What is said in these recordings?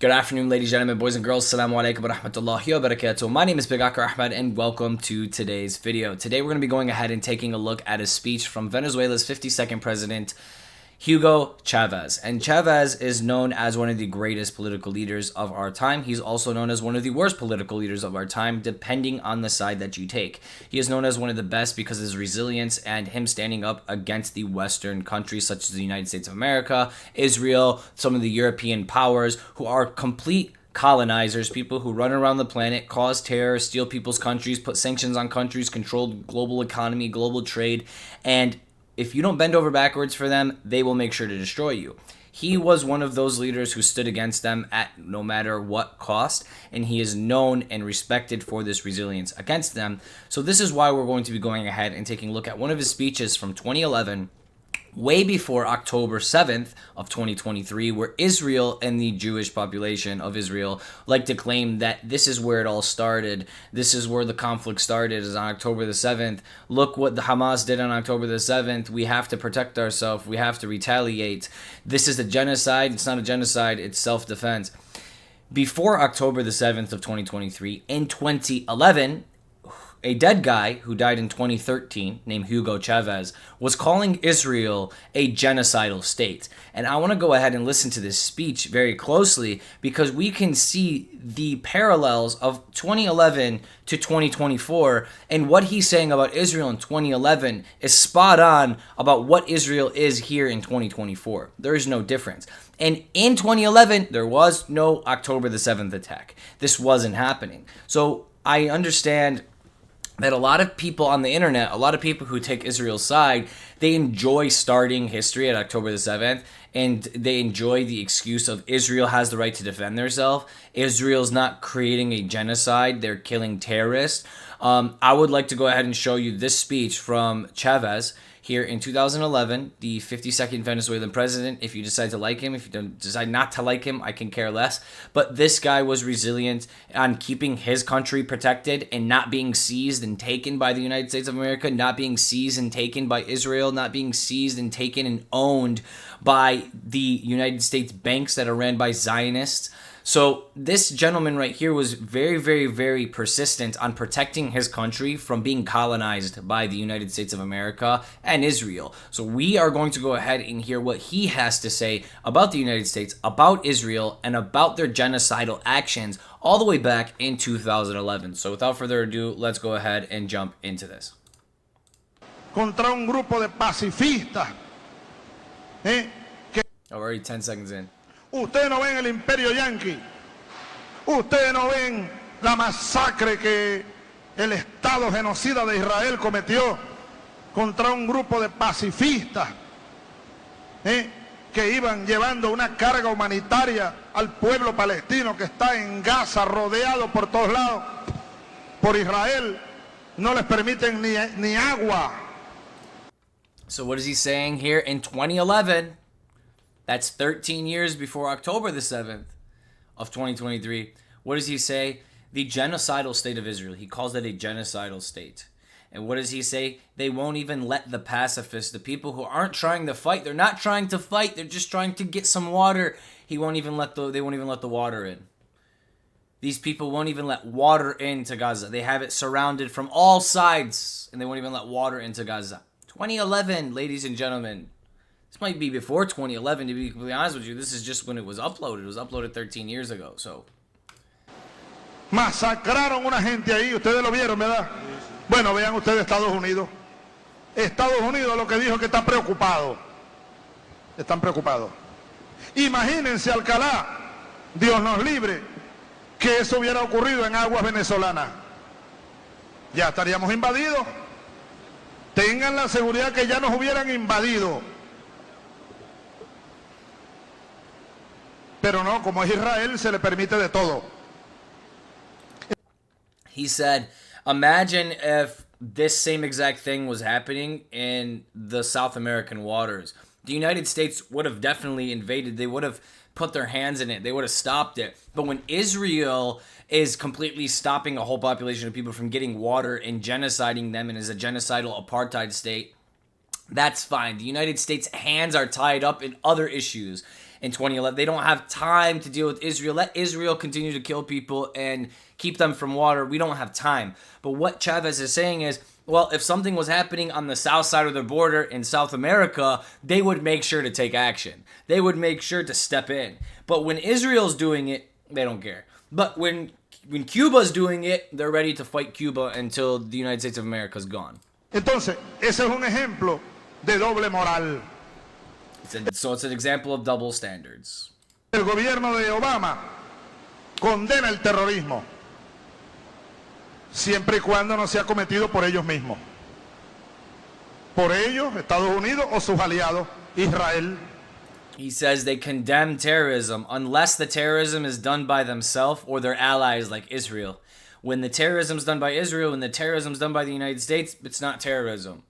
Good afternoon, ladies, gentlemen, boys and girls. Assalamu alaikum wa rahmatullahi wa barakatuh. My name is Big Akar Ahmed and welcome to today's video. Today we're going to be going ahead and taking a look at a speech from Venezuela's 52nd president, Hugo Chavez. And Chavez is known as one of the greatest political leaders of our time. He's also known as one of the worst political leaders of our time, depending on the side that you take. He is known as one of the best because of his resilience and him standing up against the Western countries such as the United States of America, Israel, some of the European powers who are complete colonizers, people who run around the planet, cause terror, steal people's countries, put sanctions on countries, control global economy, global trade, and if you don't bend over backwards for them, they will make sure to destroy you. He was one of those leaders who stood against them at no matter what cost, and he is known and respected for this resilience against them. So this is why we're going to be going ahead and taking a look at one of his speeches from 2011, way before October 7th of 2023, where Israel and the Jewish population of Israel like to claim that this is where it all started. This is where the conflict started, is on October the 7th. Look what the Hamas did on October the 7th. We have to protect ourselves. We have to retaliate. This is a genocide. It's not a genocide. It's self-defense. Before October the 7th of 2023, in 2011, a dead guy who died in 2013 named Hugo Chavez was calling Israel a genocidal state. And I want to go ahead and listen to this speech very closely because we can see the parallels of 2011 to 2024, and what he's saying about Israel in 2011 is spot on about what Israel is here in 2024. There is no difference. And in 2011, there was no October the 7th attack. This wasn't happening. So I understand that a lot of people on the internet, a lot of people who take Israel's side, they enjoy starting history at October the 7th, and they enjoy the excuse of Israel has the right to defend themselves. Israel's not creating a genocide. They're killing terrorists. I would like to go ahead and show you this speech from Chavez here in 2011, the 52nd Venezuelan president. If you decide to like him, if you don't decide not to like him, I can care less. But this guy was resilient on keeping his country protected and not being seized and taken by the United States of America, not being seized and taken by Israel, not being seized and taken and owned by the United States banks that are ran by Zionists. So this gentleman right here was very, very, very persistent on protecting his country from being colonized by the United States of America and Israel. So we are going to go ahead and hear what he has to say about the United States, about Israel, and about their genocidal actions all the way back in 2011. So without further ado, let's go ahead and jump into this. Contra un grupo de pacifistas, Already 10 seconds in. Ustedes no ven el imperio yanqui, ustedes no ven la masacre que el Estado genocida de Israel cometió contra un grupo de pacifistas que iban llevando una carga humanitaria al pueblo palestino que está en Gaza, rodeado por todos lados por Israel. No les permiten ni agua. So what is he saying here in 2011? That's 13 years before October the 7th of 2023. What does he say? The genocidal state of Israel. He calls it a genocidal state. And what does he say? They won't even let the pacifists, the people who aren't trying to fight, they're not trying to fight, they're just trying to get some water. They won't even let the water in. These people won't even let water into Gaza. They have it surrounded from all sides, and they won't even let water into Gaza. 2011, ladies and gentlemen. This might be before 2011, to be completely honest with you. This is just when it was uploaded. It was uploaded 13 years ago, so. Masacraron una gente ahí, ustedes lo vieron, ¿verdad? Bueno, vean ustedes Estados Unidos. Estados Unidos lo que dijo que está preocupado. Están preocupados. Imagínense, Alcalá, Dios nos libre, que eso hubiera ocurrido en aguas venezolanas. Ya estaríamos invadidos. Tengan la seguridad que ya nos hubieran invadido. Pero no, como es Israel, se le permite de todo. He said, imagine if this same exact thing was happening in the South American waters. The United States would have definitely invaded. They would have put their hands in it. They would have stopped it. But when Israel is completely stopping a whole population of people from getting water and genociding them and is a genocidal apartheid state, that's fine. The United States' hands are tied up in other issues. in 2011. They don't have time to deal with Israel. Let Israel continue to kill people and keep them from water. We don't have time. But what Chavez is saying is, well, if something was happening on the south side of the border in South America, they would make sure to take action. They would make sure to step in. But when Israel's doing it, they don't care. But when Cuba's doing it, they're ready to fight Cuba until the United States of America is gone. Entonces, ese es un ejemplo de doble moral. So it's an example of double standards. El gobierno de Obama condena el terrorismo, siempre y cuando no sea cometido por ellos mismos. Por ellos, Estados Unidos o sus aliados, Israel. He says they condemn terrorism unless the terrorism is done by themselves or their allies like Israel. When the terrorism is done by Israel and the terrorism is done by the United States, it's not terrorism.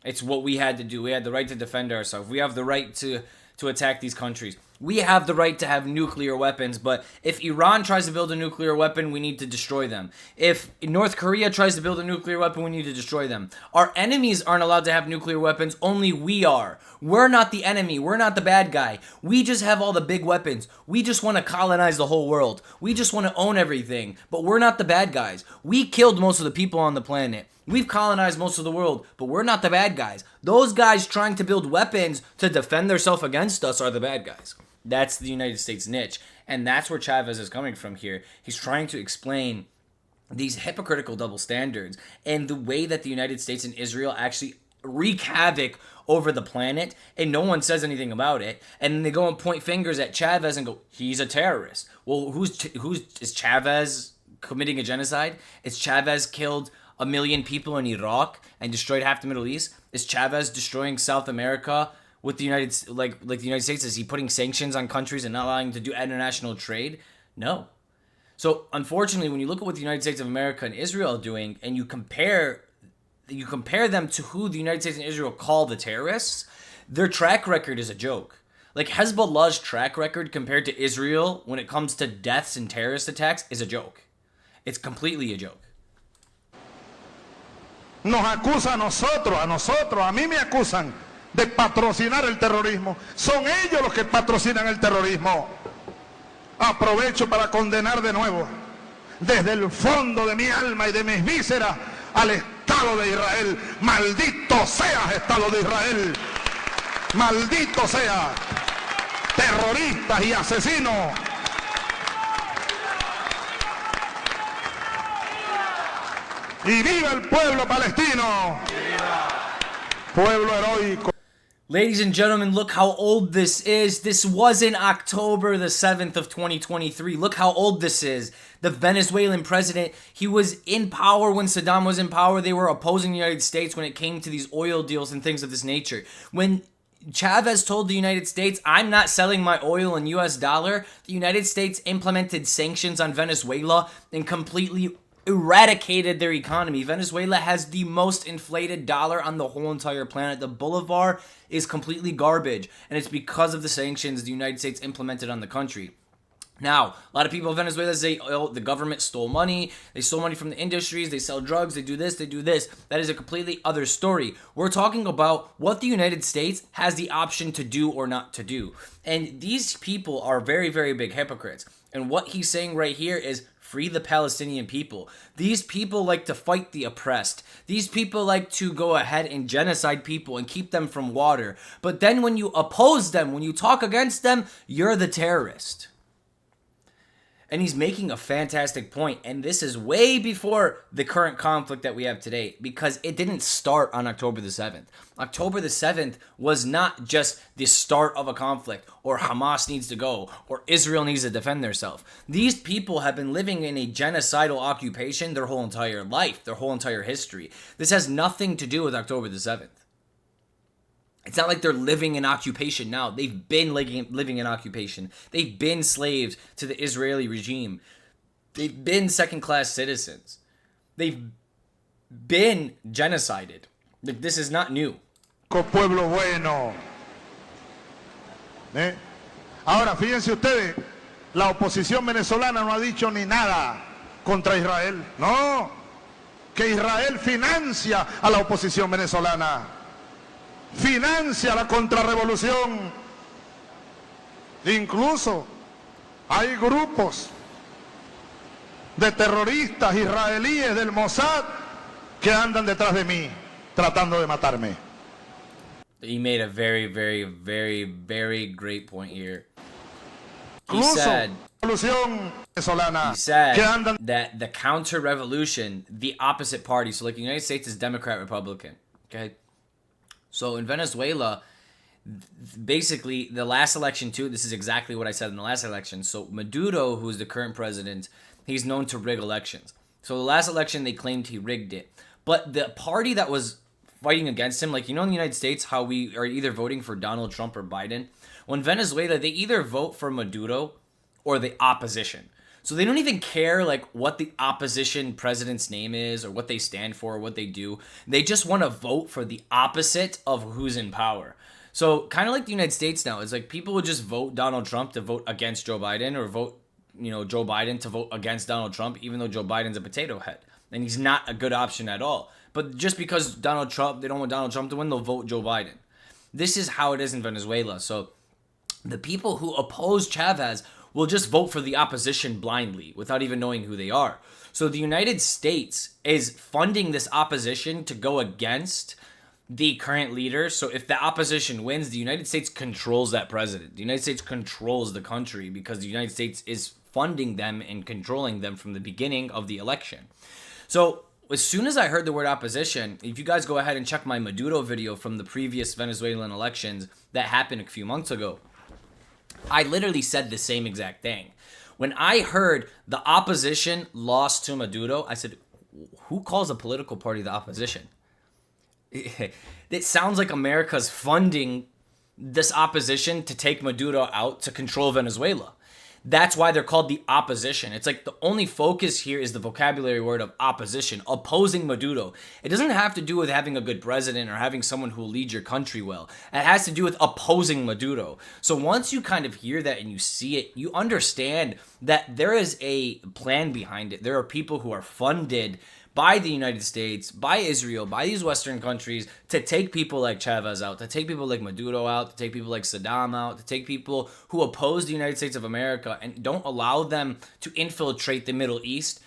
It's what we had to do. We had the right to defend ourselves. We have the right to attack these countries. We have the right to have nuclear weapons, but if Iran tries to build a nuclear weapon, we need to destroy them. If North Korea tries to build a nuclear weapon, we need to destroy them. Our enemies aren't allowed to have nuclear weapons, only we are. We're not the enemy. We're not the bad guy. We just have all the big weapons. We just want to colonize the whole world. We just want to own everything, but we're not the bad guys. We killed most of the people on the planet. We've colonized most of the world, but we're not the bad guys. Those guys trying to build weapons to defend themselves against us are the bad guys. That's the United States niche. And that's where Chavez is coming from here. He's trying to explain these hypocritical double standards and the way that the United States and Israel actually wreak havoc over the planet, and no one says anything about it. And then they go and point fingers at Chavez and go, he's a terrorist. Well, is Chavez committing a genocide? Is Chavez killed 1 million people in Iraq and destroyed half the Middle East? Is Chavez destroying South America with the United States? Is he putting sanctions on countries and not allowing them to do international trade? No. So unfortunately, when you look at what the United States of America and Israel are doing, and you compare them to who the United States and Israel call the terrorists, their track record is a joke. Like Hezbollah's track record compared to Israel when it comes to deaths and terrorist attacks is a joke. It's completely a joke. Nos acusa a nosotros, a mí me acusan de patrocinar el terrorismo. Son ellos los que patrocinan el terrorismo. Aprovecho para condenar de nuevo, desde el fondo de mi alma y de mis vísceras, al Estado de Israel. Maldito seas, Estado de Israel. Maldito seas, terroristas y asesinos. Y viva el pueblo palestino. Pueblo heroico. Ladies and gentlemen, look how old this is. This wasn't October the 7th of 2023. Look how old this is. The Venezuelan president, he was in power when Saddam was in power. They were opposing the United States when it came to these oil deals and things of this nature. When Chavez told the United States, I'm not selling my oil in US dollar, the United States implemented sanctions on Venezuela and completely eradicated their economy. Venezuela has the most inflated dollar on the whole entire planet. The bolivar is completely garbage, and it's because of the sanctions the United States implemented on the country. Now, a lot of people in Venezuela say, oh, the government stole money, they stole money from the industries, they sell drugs, they do this, they do this. That is a completely other story. We're talking about what the United States has the option to do or not to do. And these people are very, very big hypocrites. And what he's saying right here is, free the Palestinian people. These people like to fight the oppressed. These people like to go ahead and genocide people and keep them from water. But then when you oppose them, when you talk against them, you're the terrorist. And he's making a fantastic point. And this is way before the current conflict that we have today, because it didn't start on October the 7th. October the 7th was not just the start of a conflict, or Hamas needs to go, or Israel needs to defend themselves. These people have been living in a genocidal occupation their whole entire life, their whole entire history. This has nothing to do with October the 7th. It's not like they're living in occupation now. They've been living in occupation. They've been slaves to the Israeli regime. They've been second-class citizens. They've been genocided. This is not new. Pueblo bueno. Ahora, fíjense ustedes, la oposición venezolana no ha dicho ni nada contra Israel. No, que Israel financia a la oposición venezolana. Financia la contrarrevolución. Incluso hay grupos de terroristas israelíes del Mossad que andan detrás de mí tratando de matarme. He made a very, very, very, very great point here. He Incluso said venezolana He said que andan that the counter-revolution, the opposite party, so like the United States is Democrat, Republican, okay? So in Venezuela, basically the last election too, this is exactly what I said in the last election. So Maduro, who is the current president, he's known to rig elections. So the last election, they claimed he rigged it. But the party that was fighting against him, like, you know, in the United States, how we are either voting for Donald Trump or Biden? Well, in Venezuela, they either vote for Maduro or the opposition. So they don't even care like what the opposition president's name is or what they stand for or what they do. They just want to vote for the opposite of who's in power. So kind of like the United States now, it's like people would just vote Donald Trump to vote against Joe Biden, or vote, you know, Joe Biden to vote against Donald Trump, even though Joe Biden's a potato head and he's not a good option at all. But just because Donald Trump, they don't want Donald Trump to win, they'll vote Joe Biden. This is how it is in Venezuela. So the people who oppose Chavez will just vote for the opposition blindly without even knowing who they are. So the United States is funding this opposition to go against the current leader. So if the opposition wins, the United States controls that president. The United States controls the country because the United States is funding them and controlling them from the beginning of the election. So as soon as I heard the word opposition, if you guys go ahead and check my Maduro video from the previous Venezuelan elections that happened a few months ago, I literally said the same exact thing. When I heard the opposition lost to Maduro, I said, who calls a political party the opposition? It sounds like America's funding this opposition to take Maduro out to control Venezuela. That's why they're called the opposition. It's like the only focus here is the vocabulary word of opposition, opposing Maduro. It doesn't have to do with having a good president or having someone who will lead your country well. It has to do with opposing Maduro. So once you kind of hear that and you see it, you understand that there is a plan behind it. There are people who are funded by the United States, by Israel, by these Western countries to take people like Chavez out, to take people like Maduro out, to take people like Saddam out, to take people who oppose the United States of America and don't allow them to infiltrate the Middle East,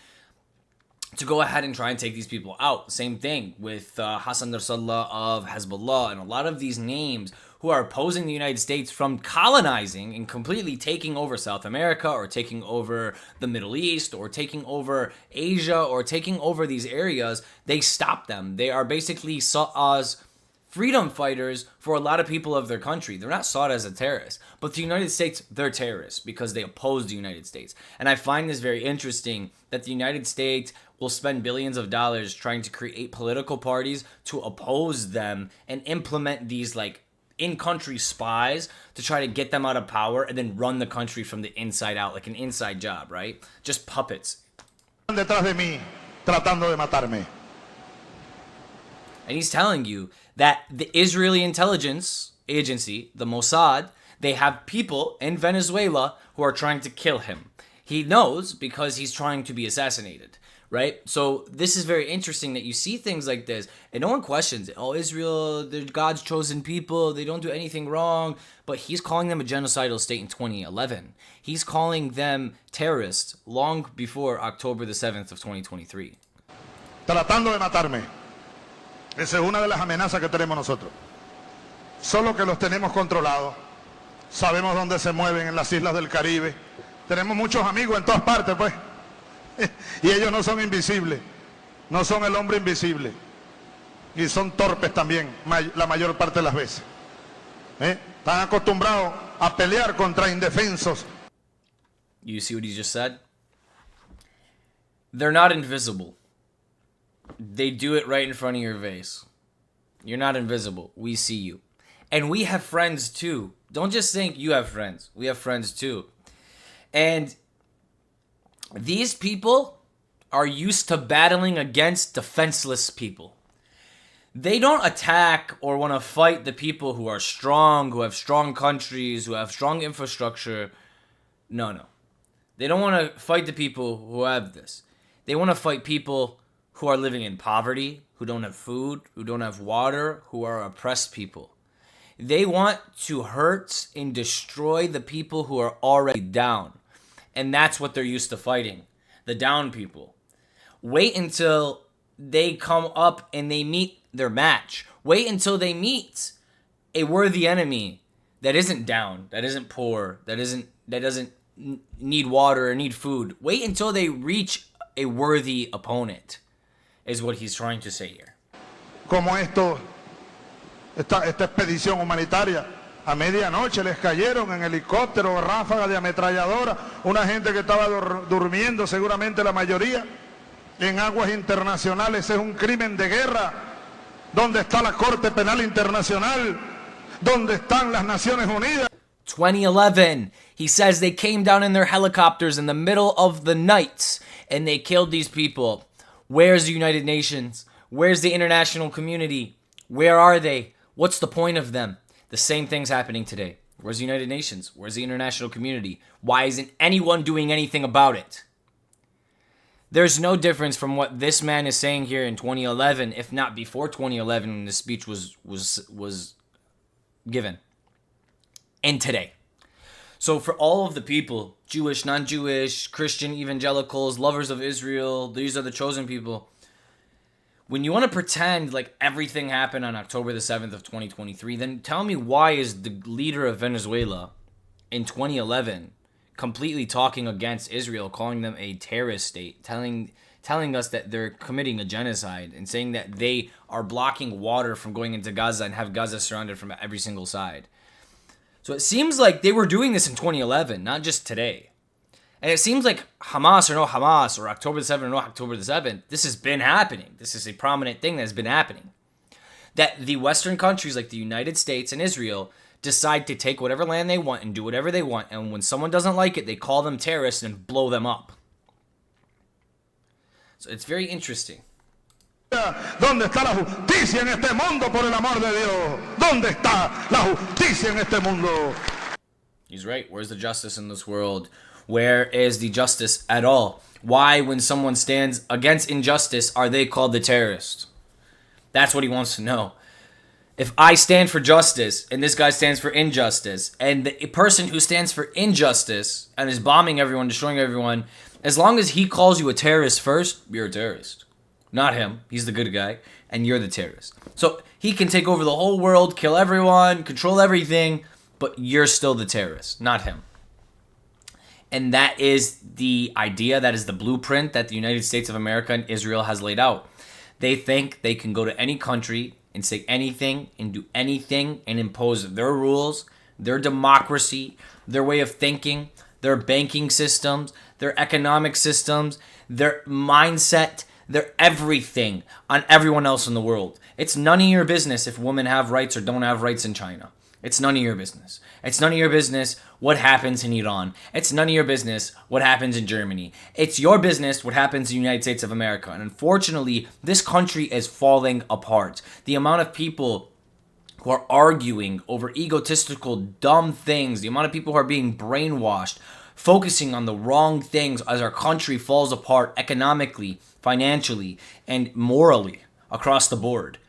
to go ahead and try and take these people out. Same thing with Hassan Nasrallah of Hezbollah and a lot of these names who are opposing the United States from colonizing and completely taking over South America or taking over the Middle East or taking over Asia or taking over these areas. They stop them. They are basically saw as freedom fighters for a lot of people of their country. They're not sought as a terrorist, but the United States, they're terrorists because they oppose the United States. And I find this very interesting that the United States will spend billions of dollars trying to create political parties to oppose them and implement these like in-country spies to try to get them out of power and then run the country from the inside out, like an inside job, right? Just puppets. Detrás de mí, tratando de matarme. And he's telling you that the Israeli intelligence agency, the Mossad, they have people in Venezuela who are trying to kill him. He knows because he's trying to be assassinated, right? So this is very interesting that you see things like this and no one questions it. Oh, Israel, they're God's chosen people. They don't do anything wrong. But he's calling them a genocidal state in 2011. He's calling them terrorists long before October the 7th of 2023. Tratando de matarme. Esa es una de las amenazas que tenemos nosotros. Solo que los tenemos controlados. Sabemos dónde se mueven en las islas del Caribe. Tenemos muchos amigos en todas partes, pues. Y ellos no son invisibles. No son el hombre invisible. Y son torpes también, la mayor parte de las veces. Están acostumbrados a pelear contra indefensos. You see what he just said? They're not invisible. They do it right in front of your face. You're not invisible. We see you. And we have friends too. Don't just think you have friends. We have friends too. And these people are used to battling against defenseless people. They don't attack or want to fight the people who are strong, who have strong countries, who have strong infrastructure. No. They don't want to fight the people who have this. They want to fight people who are living in poverty, who don't have food, who don't have water, who are oppressed people. They want to hurt and destroy the people who are already down. And that's what they're used to fighting. The down people. Wait until they come up and they meet their match. Wait until they meet a worthy enemy that isn't down, that isn't poor, that doesn't need water or need food. Wait until they reach a worthy opponent, is what he's trying to say here. Como esta expedición humanitaria. A medianoche les cayeron en helicóptero, ráfagas de ametralladora, una gente que estaba durmiendo, seguramente la mayoría, en aguas internacionales. Es un crimen de guerra. ¿Dónde está la Corte Penal Internacional? ¿Dónde están las Naciones Unidas? 2011, he says they came down in their helicopters in the middle of the night and they killed these people. Where's the United Nations? Where's the international community? Where are they? What's the point of them? The same thing's happening today. Where's the United Nations? Where's the international community? Why isn't anyone doing anything about it? There's no difference from what this man is saying here in 2011, if not before 2011 when the speech was given, and today. So for all of the people, Jewish, non-Jewish, Christian, evangelicals, lovers of Israel, these are the chosen people. When you want to pretend like everything happened on October the 7th of 2023, then tell me why is the leader of Venezuela in 2011 completely talking against Israel, calling them a terrorist state, telling us that they're committing a genocide and saying that they are blocking water from going into Gaza and have Gaza surrounded from every single side. So it seems like they were doing this in 2011, not just today. And it seems like Hamas or no Hamas, or October the 7th or no October the 7th, this has been happening. This is a prominent thing that has been happening. That the Western countries like the United States and Israel decide to take whatever land they want and do whatever they want. And when someone doesn't like it, they call them terrorists and blow them up. So it's very interesting. ¿Dónde está la justicia en este mundo, por el amor de Dios? ¿Dónde está la justicia en este mundo? He's right. Where's the justice in this world? Where is the justice at all? Why, when someone stands against injustice, are they called the terrorist? That's what he wants to know. If I stand for justice and this guy stands for injustice, and the person who stands for injustice and is bombing everyone, destroying everyone, as long as he calls you a terrorist first, you're a terrorist. Not him. He's the good guy, and you're the terrorist. So he can take over the whole world, kill everyone, control everything, but you're still the terrorist, not him. And that is the idea, that is the blueprint that the United States of America and Israel has laid out. They think they can go to any country and say anything and do anything and impose their rules, their democracy, their way of thinking, their banking systems, their economic systems, their mindset, their everything on everyone else in the world. It's none of your business if women have rights or don't have rights in China. It's none of your business. It's none of your business what happens in Iran. It's none of your business what happens in Germany. It's your business what happens in the United States of America. And unfortunately, this country is falling apart. The amount of people who are arguing over egotistical, dumb things, the amount of people who are being brainwashed, focusing on the wrong things as our country falls apart economically, financially, and morally across the board.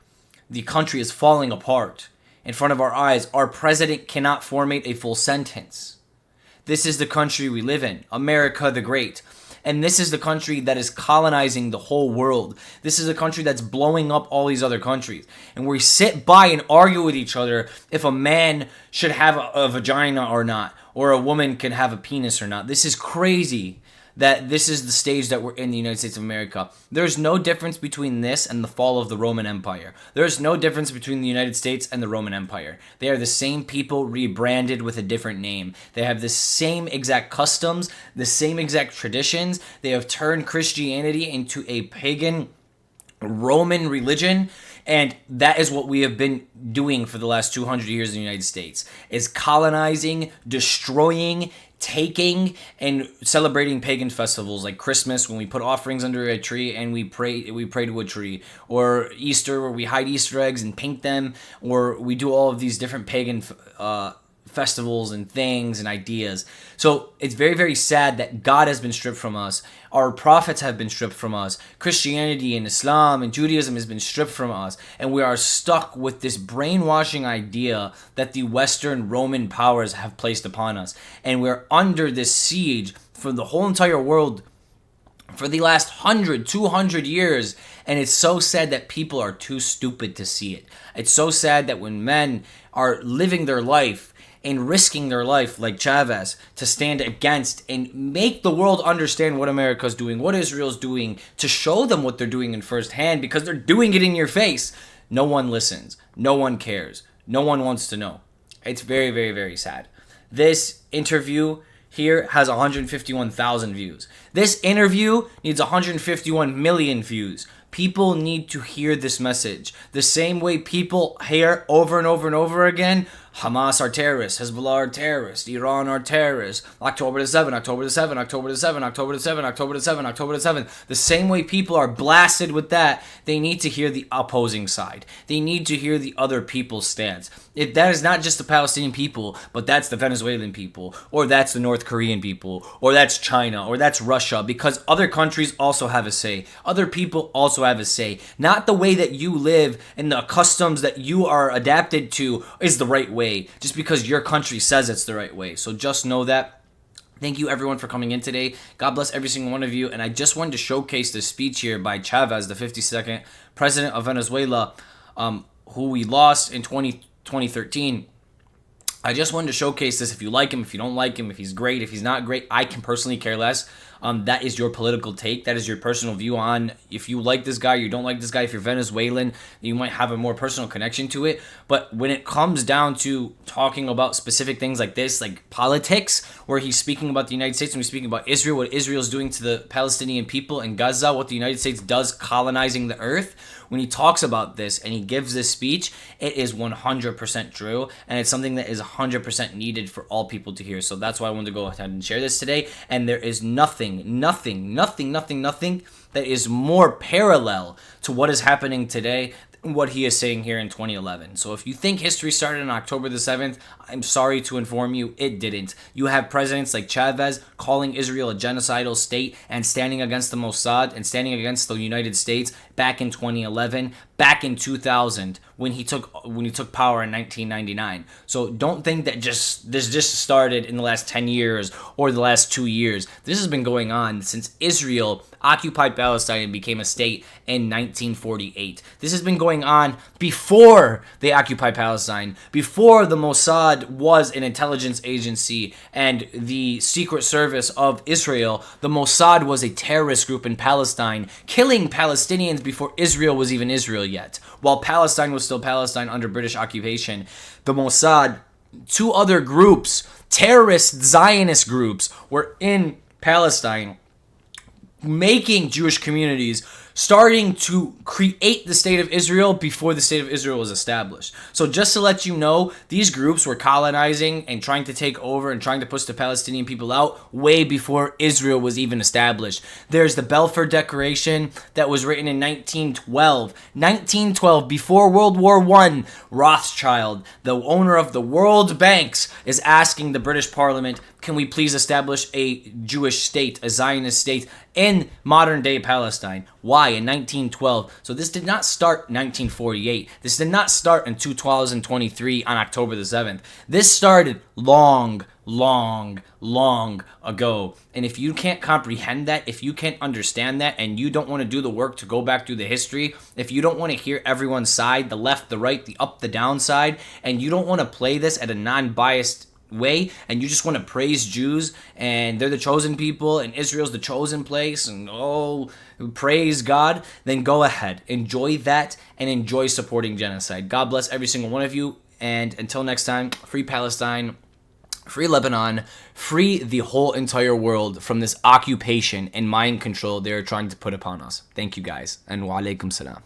The country is falling apart. In front of our eyes, our president cannot formulate a full sentence. This is the country we live in, America the Great. And this is the country that is colonizing the whole world. This is a country that's blowing up all these other countries. And we sit by and argue with each other if a man should have a vagina or not, or a woman can have a penis or not. This is crazy that this is the stage that we're in the United States of America. There's no difference between this and the fall of the Roman Empire. There's no difference between the United States and the Roman Empire. They are the same people rebranded with a different name. They have the same exact customs, the same exact traditions. They have turned Christianity into a pagan Roman religion. And that is what we have been doing for the last 200 years in the United States, is colonizing, destroying, taking, and celebrating pagan festivals like Christmas, when we put offerings under a tree and we pray to a tree, or Easter, where we hide Easter eggs and paint them, or we do all of these different pagan festivals and things and ideas. So it's very, very sad that God has been stripped from us. Our prophets have been stripped from us. Christianity and Islam and Judaism has been stripped from us. And we are stuck with this brainwashing idea that the Western Roman powers have placed upon us. And we're under this siege for the whole entire world for the last 100, 200 years. And it's so sad that people are too stupid to see it. It's so sad that when men are living their life and risking their life like Chavez to stand against and make the world understand what America's doing, what Israel's doing, to show them what they're doing in firsthand because they're doing it in your face. No one listens. No one cares. No one wants to know. It's very, very, very sad. This interview here has 151,000 views. This interview needs 151 million views. People need to hear this message. The same way people hear over and over and over again, Hamas are terrorists, Hezbollah are terrorists, Iran are terrorists, October the 7th, October the 7th, October the 7th, October the 7th, October the 7th, October the 7th. The same way people are blasted with that, they need to hear the opposing side. They need to hear the other people's stance. If that is not just the Palestinian people, but that's the Venezuelan people, or that's the North Korean people, or that's China, or that's Russia, because other countries also have a say. Other people also have a say. Not the way that you live and the customs that you are adapted to is the right way, just because your country says it's the right way. So just know that. Thank you everyone for coming in today. God bless every single one of you. And I just wanted to showcase this speech here by Chavez, the 52nd president of Venezuela, who we lost in 2013. I just wanted to showcase this. If you like him, if you don't like him, if he's great, if he's not great, I can personally care less. That is your political take. That is your personal view on if you like this guy, you don't like this guy. If you're Venezuelan, you might have a more personal connection to it. But when it comes down to talking about specific things like this, like politics, where he's speaking about the United States and he's speaking about Israel, what Israel's doing to the Palestinian people in Gaza, what the United States does colonizing the earth, when he talks about this and he gives this speech, it is 100% true, and it's something that is 100% needed for all people to hear. So that's why I wanted to go ahead and share this today. And there is nothing that is more parallel to what is happening today than what he is saying here in 2011. So if you think history started on October the 7th, I'm sorry to inform you, it didn't. You have presidents like Chavez calling Israel a genocidal state and standing against the Mossad and standing against the United States back in 2011, back in 2000 when he took power in 1999. So don't think that this just started in the last 10 years or the last 2 years. This has been going on since Israel occupied Palestine and became a state in 1948. This has been going on before they occupied Palestine, before the Mossad was an intelligence agency and the Secret Service of Israel. The Mossad was a terrorist group in Palestine, killing Palestinians before Israel was even Israel yet. While Palestine was still Palestine under British occupation, the Mossad, two other groups, terrorist Zionist groups, were in Palestine making Jewish communities, starting to create the state of Israel before the state of Israel was established. So just to let you know, these groups were colonizing and trying to take over and trying to push the Palestinian people out way before Israel was even established. There's the Balfour Declaration that was written in 1912. 1912, before World War I, Rothschild, the owner of the World Banks, is asking the British Parliament, can we please establish a Jewish state, a Zionist state in modern-day Palestine? Why? In 1912. So this did not start in 1948. This did not start in 2023 on October the 7th. This started long ago. And if you can't comprehend that, if you can't understand that, and you don't want to do the work to go back through the history, if you don't want to hear everyone's side, the left, the right, the up, the down side, and you don't want to play this at a non-biased way, and you just want to praise Jews and they're the chosen people and Israel's the chosen place and praise God, then go ahead, enjoy that and enjoy supporting genocide. God bless every single one of you, and until next time, free Palestine, free Lebanon, free the whole entire world from this occupation and mind control they're trying to put upon us. Thank you guys, and wa alaikum salam.